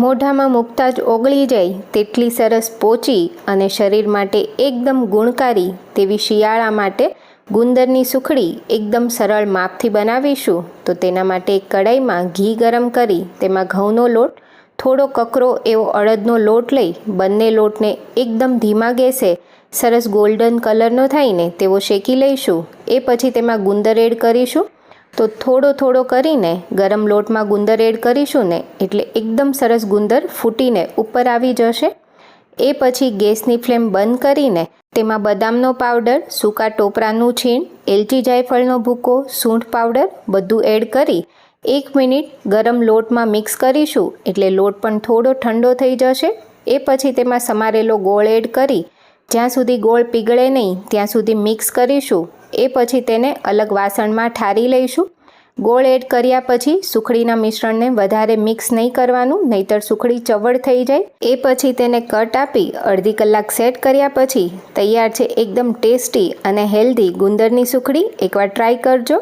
મોઢામાં મૂકતા જ ઓગળી જાય તેટલી સરસ પોચી અને શરીર માટે એકદમ ગુણકારી તેવી શિયાળા માટે ગુંદરની સુખડી એકદમ સરળ માપથી બનાવીશું. તો તેના માટે એક કડાઈમાં ઘી ગરમ કરી તેમાં ઘઉંનો લોટ, થોડો કકરો એવો અડદનો લોટ લઈ બંને લોટને એકદમ ધીમા ગેસે સરસ ગોલ્ડન કલરનો થાય ને તેવો શેકી લઈશું. એ પછી તેમાં ગુંદર એડ કરીશું. તો થોડો કરીને ગરમ લોટમાં ગુંદર એડ કરીશું ને એટલે એકદમ સરસ ગુંદર ફૂટીને ઉપર આવી જશે. એ પછી ગેસની ફ્લેમ બંધ કરીને તેમાં બદામનો પાવડર, સૂકા ટોપરાનું છીણ, એલચી જાયફળનો ભૂકો, સૂંઠ પાવડર બધું એડ કરી 1 મિનિટ ગરમ લોટમાં મિક્સ કરીશું એટલે લોટ પણ થોડો ઠંડો થઈ જશે. એ પછી તેમાં સમારેલો ગોળ એડ કરી જ્યાં સુધી ગોળ પીગળે નહીં ત્યાં સુધી મિક્સ કરીશું. એ પછી તેને અલગ વાસણમાં ઠારી લઈશું. ગોળ એડ કર્યા પછી સુખડીના મિશ્રણને વધારે મિક્સ નહીં કરવાનું, નહીતર સુખડી ચવડ થઈ જાય. એ પછી તેને કટ આપી અડધી કલાક સેટ કર્યા પછી તૈયાર છે એકદમ ટેસ્ટી અને હેલ્ધી ગુંદરની સુખડી. એકવાર ટ્રાય કરજો.